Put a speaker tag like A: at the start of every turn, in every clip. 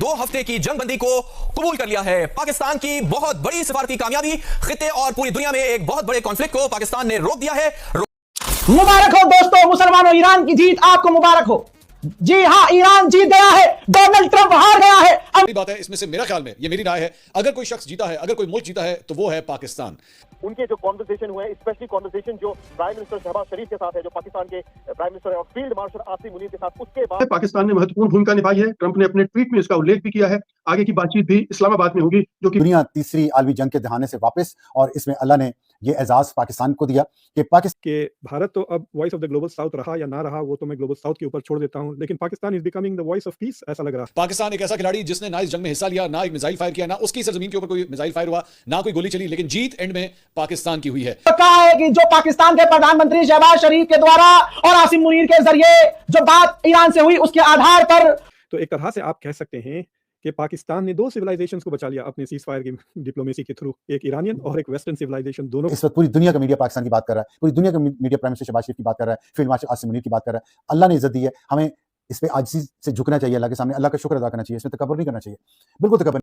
A: 2 हफ्ते की जंगबंदी को कबूल कर लिया है। पाकिस्तान की बहुत बड़ी सिफारती कामयाबी, खित्ते और पूरी दुनिया में एक बहुत बड़े कॉन्फ्लिक्ट को पाकिस्तान ने रोक दिया है।
B: मुबारक हो दोस्तों, मुसलमानों, ईरान की जीत आपको मुबारक हो। जी हां, ईरान जीत गया है, डोनाल्ड ट्रंप हार गया है।
C: बात है इसमें से मेरा ख्याल में, ये मेरी राय है, अगर कोई शख्स जीता है, अगर कोई मुल्क जीता है तो वो है पाकिस्तान।
D: उनके जो कॉन्वर्सेशन हुए, स्पेशली कॉन्वर्सेशन जो प्राइम मिनिस्टर शहबाज शरीफ के साथ है, जो पाकिस्तान के प्राइम मिनिस्टर और फील्ड मार्शल आसिम मुनीर के साथ, उसके बाद
E: पाकिस्तान ने महत्वपूर्ण भूमिका निभाई है। ट्रंप ने अपने ट्वीट में इसका उल्लेख भी किया है। आगे की बातचीत भी इस्लामाबाद में होगी, जो कि
F: दुनिया तीसरी आलमी जंग के दहाने से वापस, और इसमें अल्लाह ने ये एजाज पाकिस्तान को दिया कि
G: भारत तो अब voice of the global south रहा या ना रहा, वो तो मैं ग्लोबल साउथ के ऊपर छोड़ देता हूं, लेकिन Pakistan is becoming the voice of peace, ऐसा लग रहा है।
C: पाकिस्तान एक ऐसा खिलाड़ी जिसने ना इस जंग में हिस्सा लिया, ना एक मिसाइल फायर किया, ना उसकी सरजमीन के ऊपर कोई मिसाइल फायर हुआ, ना कोई गोली चली, लेकिन जीत एंड में पाकिस्तान की हुई है।
B: कहा है कि जो पाकिस्तान के प्रधानमंत्री शहबाज शरीफ के द्वारा और आसिम मुनीर के जरिए जो बात ईरान से हुई, उसके आधार पर
G: तो एक तरह से आप कह सकते हैं कि पाकिस्तान ने 2 सिविलाइजेशंस को बचा लिया अपने सीज फायर की डिप्लोमेसी के थ्रू, एक ईरानियन और एक वेस्टर्न सिविलाइजेशन, दोनों।
F: इस वक्त पूरी दुनिया का मीडिया पाकिस्तान की बात कर रहा है, पूरी दुनिया का मीडिया प्राइम मिनिस्टर शहबाज शरीफ की बात कर रहा है, फील्ड मार्शल आसिम मुनीर की बात कर रहा है। अल्लाह ने इज्जत दी है, हमें इस पे आजिज़ी से झुकना चाहिए, अल्लाह के सामने अल्लाह का शुक्र अदा करना चाहिए, इसमें तकब्बुर नहीं करना चाहिए, बिल्कुल तकब्बुर।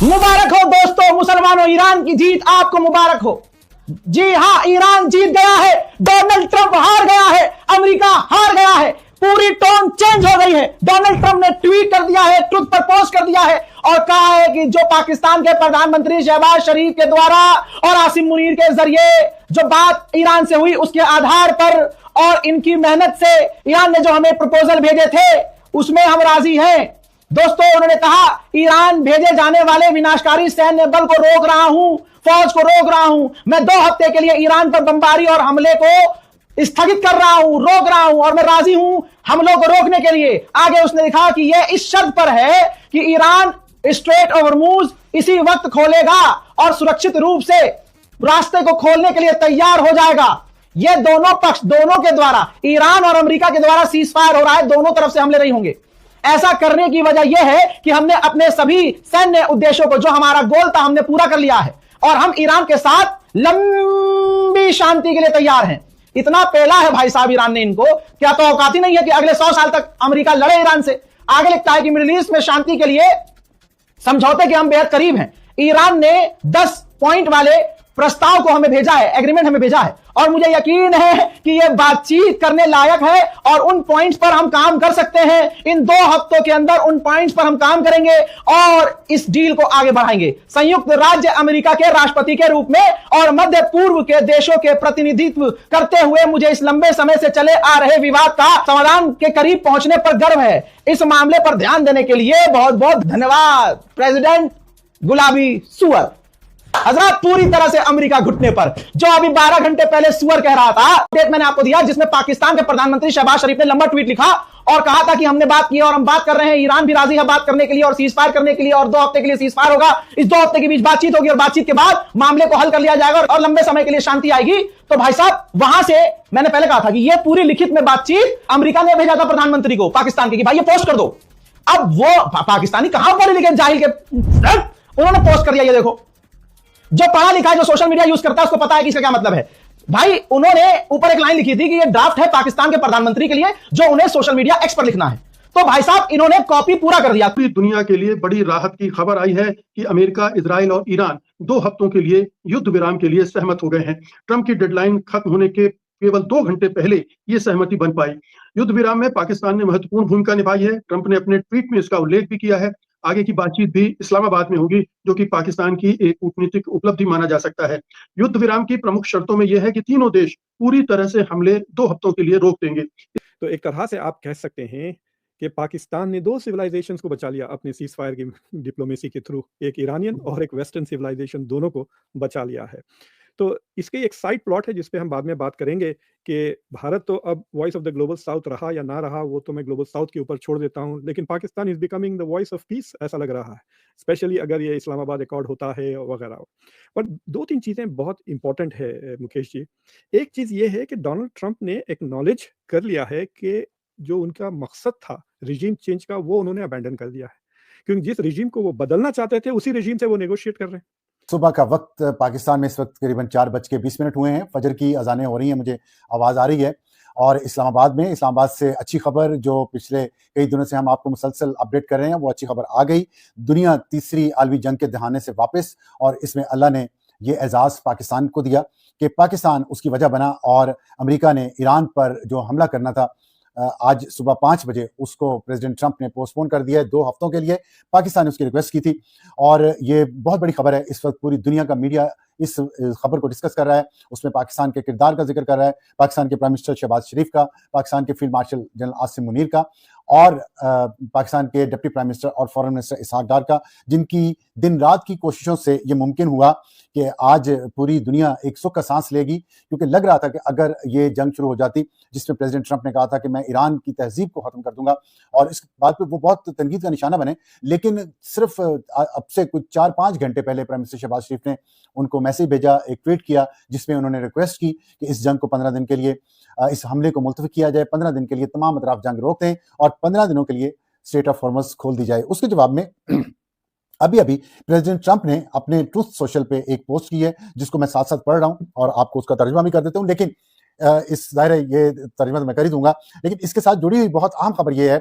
B: मुबारक हो दोस्तों, मुसलमानों, ईरान की जीत आपको मुबारक हो। जी हां, ईरान जीत गया है, डोनाल्ड ट्रंप हार गया है, अमेरिका हार गया है, पूरी टोन चेंज हो गई है। डोनाल्ड ट्रंप ने ट्वीट कर दिया है, ट्रुथ पर पोस्ट कर दिया है और कहा है कि जो पाकिस्तान के प्रधानमंत्री शहबाज शरीफ के द्वारा और आसिम मुनीर के जरिए जो बात ईरान से हुई, उसके आधार पर और इनकी मेहनत से ईरान ने जो हमें प्रपोजल भेजे थे, उसमें हम राजी हैं। दोस्तों, उन्होंने कहा ईरान भेजे जाने वाले विनाशकारी सैन्य बल को रोक रहा हूं, फौज को रोक रहा हूं। मैं 2 हफ्ते के लिए ईरान पर बमबारी और हमले को स्थगित कर रहा हूं, रोक रहा हूं, और मैं राजी हूं हमलों को रोकने के लिए। आगे उसने लिखा कि यह इस शर्त पर है कि ईरान स्ट्रेट ऑफ हॉर्मुज इसी वक्त खोलेगा और सुरक्षित रूप से रास्ते को खोलने के लिए तैयार हो जाएगा। यह दोनों पक्ष, दोनों के द्वारा, ईरान और अमेरिका के द्वारा सीज फायर हो रहा है, दोनों तरफ से हमले नहीं होंगे। ऐसा करने की वजह यह है कि हमने अपने सभी सैन्य उद्देश्यों को, जो हमारा गोल था, हमने पूरा कर लिया है और हम ईरान के साथ लंबी शांति के लिए तैयार हैं। इतना पेला है भाई साहब ईरान ने इनको, क्या तो औकात ही नहीं है कि अगले 100 साल तक अमेरिका लड़े ईरान से। आगे लिखता है कि मिडिल ईस्ट में शांति के लिए समझौते के हम बेहद करीब हैं। ईरान ने 10 पॉइंट वाले प्रस्ताव को हमें भेजा है, एग्रीमेंट हमें भेजा है, और मुझे यकीन है कि यह बातचीत करने लायक है और उन पॉइंट्स पर हम काम कर सकते हैं। इन 2 हफ्तों के अंदर उन पॉइंट्स पर हम काम करेंगे और इस डील को आगे बढ़ाएंगे। संयुक्त राज्य अमेरिका के राष्ट्रपति के रूप में और मध्य पूर्व के देशों के प्रतिनिधित्व करते हुए मुझे इस लंबे समय से चले आ रहे विवाद का समाधान के करीब पहुंचने पर गर्व है। इस मामले पर ध्यान देने के लिए बहुत बहुत धन्यवाद प्रेसिडेंट गुलाबी सुअर। हजरत, पूरी तरह से अमेरिका घुटने पर, जो अभी 12 घंटे पहले सुअर कह रहा था, अपडेट मैंने आपको दिया, जिसमें पाकिस्तान के प्रधानमंत्री शहबाज शरीफ ने लंबा ट्वीट लिखा और कहा था कि हमने बात की और हम बात कर रहे हैं, ईरान भी राजी है बात करने के लिए और सीज फायर करने के लिए, और 2 हफ्ते के लिए सीज फायर होगा। इस 2 हफ्ते के बीच बातचीत होगी और बातचीत के बाद मामले को हल कर लिया जाएगा और लंबे समय के लिए शांति आएगी। तो भाई साहब, वहां से मैंने पहले कहा था कि यह पूरी लिखित में बातचीत अमेरिका ने भेजा था प्रधानमंत्री को पाकिस्तान के, कि भाई ये पोस्ट कर दो। अब वो पाकिस्तानी कहां पढ़े लिखे जाहिल के, उन्होंने पोस्ट कर दिया। ये देखो, जो पढ़ा लिखा है, जो सोशल मीडिया यूज करता है, उसको पता है कि इसका क्या मतलब है। भाई, उन्होंने ऊपर एक लाइन लिखी थी कि ये ड्राफ्ट है पाकिस्तान के प्रधानमंत्री के लिए, जो उन्हें सोशल मीडिया एक्स पर लिखना है। तो भाई साहब, इन्होंने कॉपी पूरा कर दिया।
E: पूरी दुनिया के लिए बड़ी राहत की खबर आई है कि अमेरिका, इजराइल और ईरान 2 हफ्तों के लिए युद्ध विराम के लिए सहमत हो गए हैं। ट्रंप की डेडलाइन खत्म होने के केवल 2 घंटे पहले यह सहमति बन पाई। युद्ध विराम में पाकिस्तान ने महत्वपूर्ण भूमिका निभाई है। ट्रंप ने अपने ट्वीट में इसका उल्लेख भी किया है। आगे की बातचीत भी इस्लामाबाद में होगी, जो कि पाकिस्तान की एक कूटनीतिक उपलब्धि माना जा सकता है। युद्ध विराम की प्रमुख शर्तों में यह है कि तीनों देश पूरी तरह से हमले 2 हफ्तों के लिए रोक देंगे।
G: तो एक तरह से आप कह सकते हैं कि पाकिस्तान ने 2 सिविलाइजेशंस को बचा लिया अपने सीज फायर की डिप्लोमेसी के थ्रू, एक ईरानियन और एक वेस्टर्न सिविलाइजेशन, दोनों को बचा लिया है। तो इसके एक साइड प्लॉट है जिस पे हम बाद में बात करेंगे कि भारत तो अब voice of the global south रहा या ना रहा, वो तो मैं ग्लोबल साउथ के ऊपर छोड़ देता हूं, लेकिन Pakistan is becoming the voice of peace, ऐसा लग रहा है, स्पेशली अगर ये इस्लामाबाद अकॉर्ड होता है वगैरह। पर 2-3 चीज़ें बहुत इंपॉर्टेंट है मुकेश जी। एक चीज़ ये है कि डोनाल्ड ट्रंप ने एक्नॉलेज कर लिया है कि जो उनका मकसद था रिजीम चेंज का, वो उन्होंने अबैंडन कर दिया है, क्योंकि जिस रिजीम को वो बदलना चाहते थे उसी रिजीम से वो नेगोशिएट कर रहे हैं।
F: सुबह का वक्त पाकिस्तान में इस वक्त करीबन 4:20 हुए हैं, फजर की अजानें हो रही हैं, मुझे आवाज़ आ रही है। और इस्लामाबाद से अच्छी खबर जो पिछले कई दिनों से हम आपको मुसलसल अपडेट कर रहे हैं, वो अच्छी खबर आ गई। दुनिया तीसरी आलमी जंग के दहाने से वापस, और इसमें अल्लाह ने ये एजाज़ पाकिस्तान को दिया कि पाकिस्तान उसकी वजह बना, और अमेरिका ने ईरान पर जो हमला करना था आज सुबह 5 बजे, उसको प्रेसिडेंट ट्रंप ने पोस्टपोन कर दिया है 2 हफ्तों के लिए। पाकिस्तान ने उसकी रिक्वेस्ट की थी, और ये बहुत बड़ी खबर है। इस वक्त पूरी दुनिया का मीडिया इस खबर को डिस्कस कर रहा है, उसमें पाकिस्तान के किरदार का जिक्र कर रहा है, पाकिस्तान के प्राइम मिनिस्टर शहबाज शरीफ का, पाकिस्तान के field marshal general Asim Munir का, और पाकिस्तान के डिप्टी प्राइम मिनिस्टर और फॉरेन मिनिस्टर इसहाक डार का, जिनकी दिन रात की कोशिशों से ये मुमकिन हुआ कि आज पूरी दुनिया एक सुख का सांस लेगी। क्योंकि लग रहा था कि अगर ये जंग शुरू हो जाती, जिसमें प्रेसिडेंट ट्रंप ने कहा था कि मैं ईरान की तहजीब को खत्म कर दूंगा, और इस बात पे वो बहुत तनकीद का निशाना बने, लेकिन सिर्फ अब से कुछ 4-5 घंटे पहले प्राइम मिनिस्टर शहबाज शरीफ ने उनको मैसेज भेजा, एक ट्वीट किया, जिसमें उन्होंने रिक्वेस्ट की कि इस जंग को 15 दिन के लिए, इस हमले को मुलतवी किया जाए, 15 दिन के लिए तमाम अतराफ जंग रोक दें, और 15 दिनों के लिए स्टेट ऑफ हॉर्मस खोल दी जाए। उसके जवाब में अभी प्रेसिडेंट ट्रंप ने अपने ट्रूथ सोशल पे एक पोस्ट की है, जिसको मैं साथ साथ पढ़ रहा हूं और आपको उसका तर्जुमा भी कर देता हूं। लेकिन इस जाहिर है ये तर्जुमा तो मैं कर ही दूंगा, लेकिन इसके साथ जुड़ी हुई बहुत अहम खबर ये है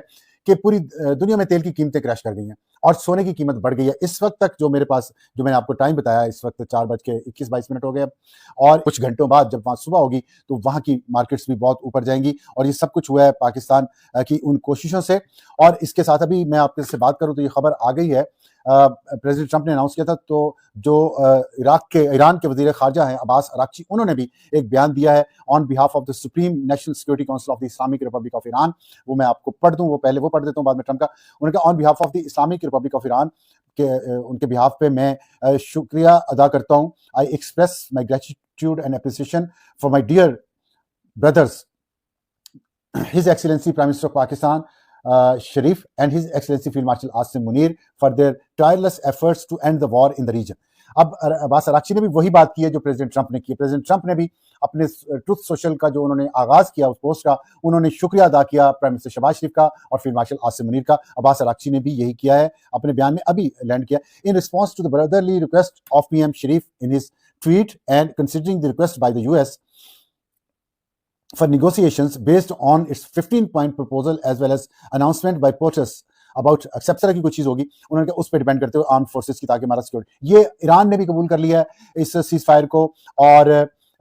F: कि पूरी दुनिया में तेल की कीमतें क्रैश कर गई हैं और सोने की कीमत बढ़ गई है। इस वक्त तक जो मेरे पास, जो मैंने आपको टाइम बताया, इस वक्त 4:21 हो गए, और कुछ घंटों बाद जब वहां सुबह होगी तो वहां की मार्केट्स भी बहुत ऊपर जाएंगी, और ये सब कुछ हुआ है पाकिस्तान की उन कोशिशों से। और इसके साथ अभी मैं आपके से बात करूं तो ये खबर आ गई है, प्रेसिडेंट ट्रंप ने अनाउंस किया था, तो जो ईरान के वजीर खारजा हैं अब्बास अराक्ची, उन्होंने भी एक बयान दिया है on behalf of the supreme national security council of the Islamic Republic of Iran. वो मैं आपको पढ़ दूं, वो पहले वो पढ़ देता हूं, बाद में ट्रंप का। उन्होंने कहा on behalf of the Islamic Republic of Iran के उनके बिहाफ पे मैं शुक्रिया अदा करता हूं। I express my gratitude and appreciation for my dear brothers His Excellency Prime Minister of Pakistan Sharif and His Excellency Field Marshal Asim Munir for their tireless efforts to end the war in the region. अब Abbas Araghchi ने भी वही बात की है जो president Trump ने की। प्रेसिडेंट ट्रंप ने भी अपने ट्रूथ सोशल का जो उन्होंने आगाज किया उस पोस्ट का, उन्होंने शुक्रिया अदा किया प्राइम मिनिस्टर शहबाज शरीफ का और फील्ड मार्शल आसिम मुनीर का। अब्बास अराक्ची ने भी यही किया है, अपने बयान में अभी लैंड किया। In response to the brotherly request of PM Sharif in his tweet and considering the request by the US for negotiations based on its 15-point proposal as well as announcement by POTUS about except तरह की कोई चीज होगी, उन्होंने कहा उस पर depend करते हुए आर्म फोर्सेस की, ताकि हमारा सिक्योरिटी। ये ईरान ने भी कबूल कर लिया है इस सीज फायर को, और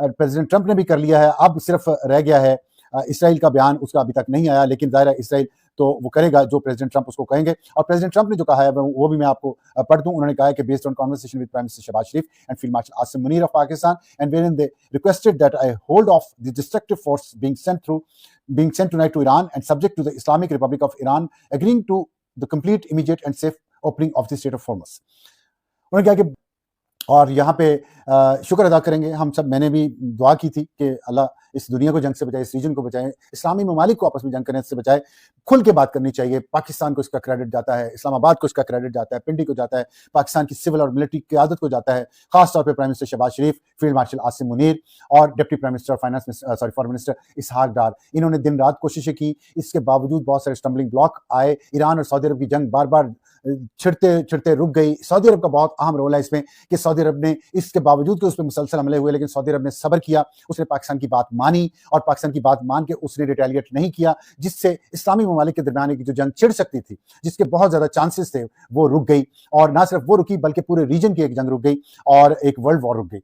F: प्रेसिडेंट ट्रंप ने भी कर लिया है। अब सिर्फ रह गया है इसराइल का बयान, उसका अभी तक नहीं आया, लेकिन जाहिर है इसराइल तो वो करेगा जो प्रेसिडेंट ट्रंप उसको कहेंगे। और प्रेसिडेंट ट्रंप ने जो कहा है वो भी मैं आपको पढ़ दूं। उन्होंने कहा है कि based on conversation with prime minister Shahbaz Sharif and field marshal Asim Munir of Pakistan and wherein they requested that I hold off the destructive force being sent tonight to Iran and subject to the Islamic Republic of Iran agreeing to the complete, immediate and safe opening of the Strait of Hormuz। उन्होंने कहा कि और यहाँ पे शुक्र अदा करेंगे हम सब। मैंने भी दुआ की थी कि अल्लाह इस दुनिया को जंग से बचाए, इस रीजन को बचाए, इस्लामी ममालिक को आपस में जंग करने से बचाए। खुल के बात करनी चाहिए। पाकिस्तान को इसका क्रेडिट जाता है, इस्लामाबाद को इसका क्रेडिट जाता है, पिंडी को जाता है, पाकिस्तान की सिविल और मिलिट्री क्यादत को जाता है, खासतौर पर prime minister Shahbaz Sharif, field marshal Asim Munir और deputy prime minister foreign minister Ishaq Dar. इन्होंने दिन रात कोशिशें की, इसके बावजूद बहुत सारे स्टम्बलिंग ब्लॉक आए। ईरान और सऊदी अरब की जंग बार बार छिड़ते रुक गई। सऊदी अरब का बहुत अहम रोल है इसमें कि सऊदी अरब ने, इसके बावजूद कि उस पर मुसलसल हमले हुए, लेकिन सऊदी अरब ने सब्र किया, उसने पाकिस्तान की बात मानी, और पाकिस्तान की बात मान के उसने रिटेलिएट नहीं किया, जिससे इस्लामी ममालिक के दरमियान की जो जंग छिड़ सकती थी, जिसके बहुत ज्यादा चांसेस थे, वो रुक गई। और ना सिर्फ वो रुकी बल्कि पूरे रीजन की एक जंग रुक गई और एक वर्ल्ड वॉर रुक गई।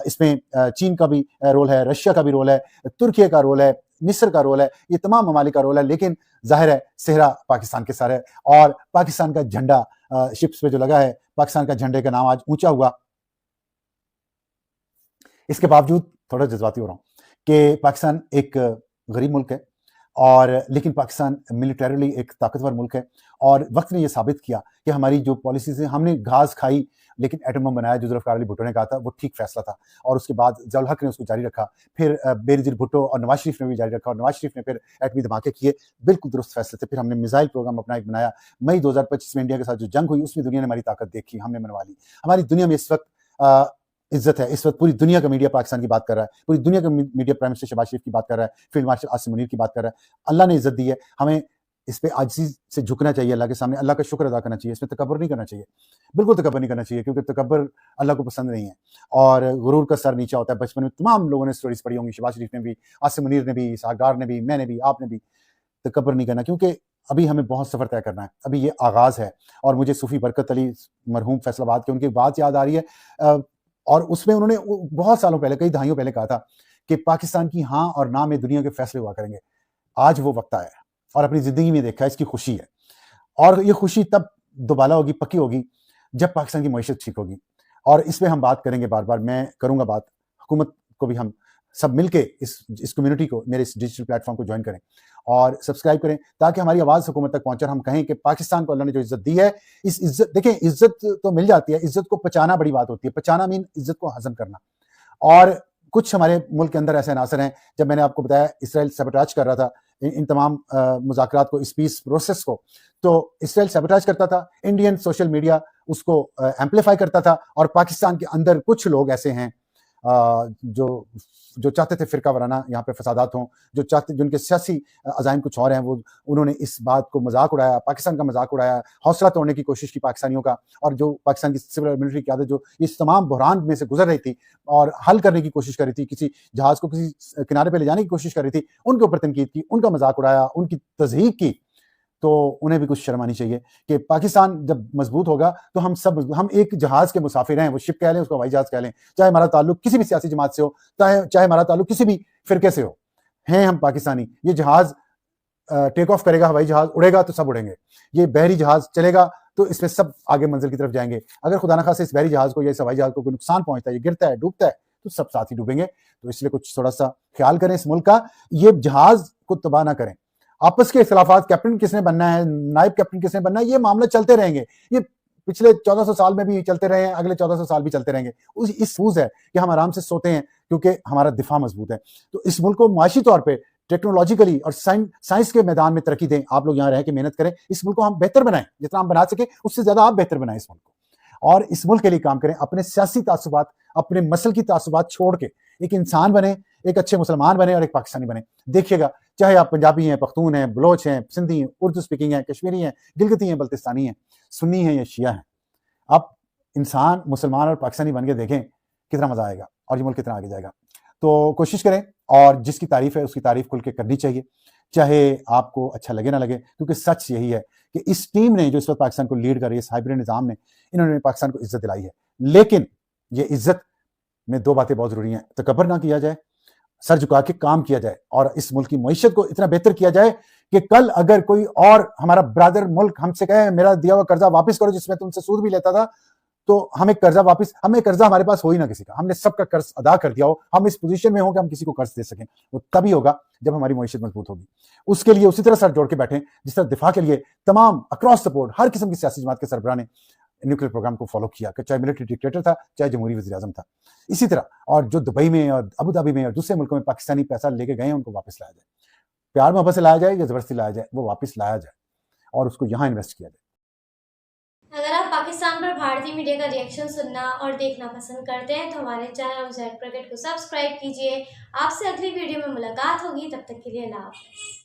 F: इसमें चीन का भी रोल है, रशिया का भी रोल है, तुर्की का रोल है, मिस्र का रोल है, ये तमाम ममालिक का रोल है। लेकिन जाहिर है सेहरा पाकिस्तान के सर है, और पाकिस्तान का झंडा शिप्स पे जो लगा है, पाकिस्तान का झंडे का नाम आज ऊंचा हुआ। इसके बावजूद थोड़ा जज्बाती हो रहा हूं कि पाकिस्तान एक गरीब मुल्क है, और लेकिन पाकिस्तान मिलिटरीली एक ताकतवर मुल्क है, और वक्त ने यह साबित किया कि हमारी जो पॉलिसीज हैं, हमने घास खाई लेकिन एटम बम बनाया, जो जुल्फ़िकार अली भुट्टो ने कहा था, वो ठीक फैसला था, और उसके बाद ज़ियाउल हक ने उसको जारी रखा, फिर बेनज़ीर भुट्टो और नवाज शरीफ ने भी जारी रखा, और नवाज शरीफ ने फिर एटमी धमाके किए, बिल्कुल दुरुस्त फैसले थे। फिर हमने मिसाइल प्रोग्राम अपना एक बनाया। मई 2025 में इंडिया के साथ जो जंग हुई, उसमें दुनिया ने हमारी ताकत देखी, हमने मनवा ली। हमारी दुनिया में इस वक्त इज्जत है। इस वक्त पूरी दुनिया का मीडिया पाकिस्तान की बात कर रहा है, पूरी दुनिया का मीडिया प्राइम मिनिस्टर शहबाज शरीफ की बात कर रहा है, फील्ड मार्शल आसिम मुनीर की बात कर रहा है। अल्लाह ने इज्जत दी है, हमें इस पे आजिज़ी से झुकना चाहिए अल्लाह के सामने, अल्लाह का शुक्र अदा करना चाहिए, इसमें तकब्बुर नहीं करना चाहिए, बिल्कुल तकब्बुर नहीं करना चाहिए, क्योंकि तकब्बुर अल्लाह को पसंद नहीं है और गुरूर का सर नीचा होता है। बचपन में तमाम लोगों ने स्टोरीज पढ़ी होंगी, शहबाज शरीफ ने भी, आसिम मुनीर ने भी, इसहाक डार ने भी, मैंने भी, आपने भी। तकब्बुर नहीं करना, क्योंकि अभी हमें बहुत सफ़र तय करना है, अभी ये आगाज़ है। और मुझे सूफ़ी बरकत अली मरहूम फैसलाबाद के उनकी बात याद आ रही है, और उसमें उन्होंने बहुत सालों पहले, कई दहाइयों पहले कहा था कि पाकिस्तान की हाँ और ना में दुनिया के फैसले हुआ करेंगे। आज वो वक्त आया है और अपनी ज़िंदगी में देखा है, इसकी खुशी है, और ये खुशी तब दोबाला होगी, पक्की होगी, जब पाकिस्तान की मईशत ठीक होगी। और इस पे हम बात करेंगे बार बार, मैं करूँगा बात, हुकूमत को भी हम सब मिलके इस कम्युनिटी को, मेरे इस डिजिटल प्लेटफॉर्म को ज्वाइन करें और सब्सक्राइब करें, ताकि हमारी आवाज़ हुकूमत तक पहुंचे और हम कहें कि पाकिस्तान को अल्लाह ने जो इज्जत दी है, इस इज्जत, देखें इज्जत तो मिल जाती है, इज्जत को पचाना बड़ी बात होती है। पचाना मीन इज्जत को हजम करना। और कुछ हमारे मुल्क के अंदर ऐसे अनासर हैं, जब मैंने आपको बताया इसराइल सबटाज कर रहा था इन तमाम मुज़ाकरात को, इस पीस प्रोसेस को, तो इसराइल सबटाज करता था, इंडियन सोशल मीडिया उसको एम्पलीफाई करता था, और पाकिस्तान के अंदर कुछ लोग ऐसे हैं जो चाहते थे फिरका वराना यहाँ पे फसादात हों, जिनके सियासी अज़ाइम कुछ और हैं, वो उन्होंने इस बात को मजाक उड़ाया, पाकिस्तान का मजाक उड़ाया, हौसला तोड़ने की कोशिश की पाकिस्तानियों का, और जो पाकिस्तान की सिविल और मिलिट्री क़यादत जो इस तमाम बहरान में से गुजर रही थी और हल करने की कोशिश कर रही थी, किसी जहाज़ को किसी किनारे पे ले जाने की कोशिश कर रही थी, उनके ऊपर तनकीद की, उनका मजाक उड़ाया, उनकी तज़हीक की, तो उन्हें भी कुछ शर्म आनी चाहिए कि पाकिस्तान जब मजबूत होगा तो हम एक जहाज के मुसाफिर हैं, वो शिप कह लें, उसको हवाई जहाज कह लें, चाहे हमारा ताल्लुक किसी भी सियासी जमात से हो, चाहे हमारा ताल्लुक किसी भी फिरके से हो, हैं हम पाकिस्तानी। ये जहाज टेक ऑफ करेगा, हवाई जहाज उड़ेगा तो सब उड़ेंगे, ये बहरी जहाज चलेगा तो इसमें सब आगे मंजिल की तरफ जाएंगे। अगर खुदा न खास्ता इस बहरी जहाज को या इस हवाई जहाज को कोई नुकसान पहुंचता है, ये गिरता है, डूबता है, तो सब साथ ही डूबेंगे। तो इसलिए कुछ थोड़ा सा ख्याल करें इस मुल्क का, ये जहाज को तबाह ना करें। आपस के इख्तिलाफात, कैप्टन किसने बनना है, नायब कैप्टन किसने बनना है, ये मामले चलते रहेंगे, ये पिछले 1400 साल में भी चलते रहे हैं, अगले 1400 साल भी चलते रहेंगे। इस सूझ है कि हम आराम से सोते हैं क्योंकि हमारा दिफा मजबूत है। तो इस मुल्क को माशी तौर पे, टेक्नोलॉजिकली और साइंस के मैदान में तरक्की दें। आप लोग यहाँ रह के मेहनत करें, इस मुल्क को हम बेहतर बनाएं, जितना हम बना सके उससे ज्यादा आप बेहतर बनाएं इस मुल्क को, और इस मुल्क के लिए काम करें। अपने सियासी तासुबात, अपने मसल की तासुबात छोड़ के एक इंसान बने, एक अच्छे मुसलमान बने और एक पाकिस्तानी बने। देखिएगा, चाहे आप पंजाबी हैं, पख्तून हैं, बलोच हैं, सिंधी हैं, उर्दू स्पीकिंग हैं, कश्मीरी हैं, गिलगिती हैं, बल्तिस्तानी हैं, सुन्नी हैं या शिया हैं, आप इंसान मुसलमान और पाकिस्तानी बन के देखें कितना मजा आएगा और ये मुल्क कितना आगे जाएगा। तो कोशिश करें, और जिसकी तारीफ है उसकी तारीफ खुल के करनी चाहिए, चाहे आपको अच्छा लगे ना लगे, क्योंकि सच यही है कि इस टीम ने जो इस वक्त पाकिस्तान को लीड कर रही है, इस हाइब्रिड निजाम ने, इन्होंने पाकिस्तान को इज्जत दिलाई है। लेकिन ये इज्जत में दो बातें बहुत जरूरी हैं, तकब्बुर ना किया जाए, सर झुका के काम किया जाए, और इस मुल्क की मईशत को इतना बेहतर किया जाए कि कल अगर कोई और हमारा ब्रदर मुल्क हमसे कहे मेरा दिया हुआ कर्जा वापस करो जिसमें तुमसे सूद भी लेता था, तो हमें कर्जा हमारे पास हो ही ना किसी का, हमने सबका कर्ज अदा कर दिया हो, हम इस पोजीशन में हो कि हम किसी को कर्ज दे सकें, वो तभी होगा जब हमारी मईशत मजबूत होगी। उसके लिए उसी तरह सर जोड़ के बैठे जिस तरह दिफा के लिए तमाम अक्रॉस सपोर्ट हर किस्म की सियासी जमात के सरबराह ने न्यूक्लियर प्रोग्राम को फॉलो किया, चाहे मिलिट्री डिक्टेटर था, चाहे जमहूरी वज़ीर आज़म था। इसी तरह, और जो दुबई में और अबू धाबी में और दूसरे मुल्कों में पाकिस्तानी पैसा लेके गए हैं, उनको वापस लाया जाए, प्यार मोहब्बत से लाया जाए या जबरदस्ती लाया जाए, वो वापस लाया जाए और उसको यहाँ इन्वेस्ट किया जाए।
H: अगर आप पाकिस्तान पर भारतीय मीडिया का रिएक्शन सुनना और देखना पसंद करते हैं तो हमारे चैनल ज़ेड प्रगट को सब्सक्राइब कीजिए। आपसे अगली वीडियो में मुलाकात होगी, तब तक के लिए अल्लाह हाफ़िज़।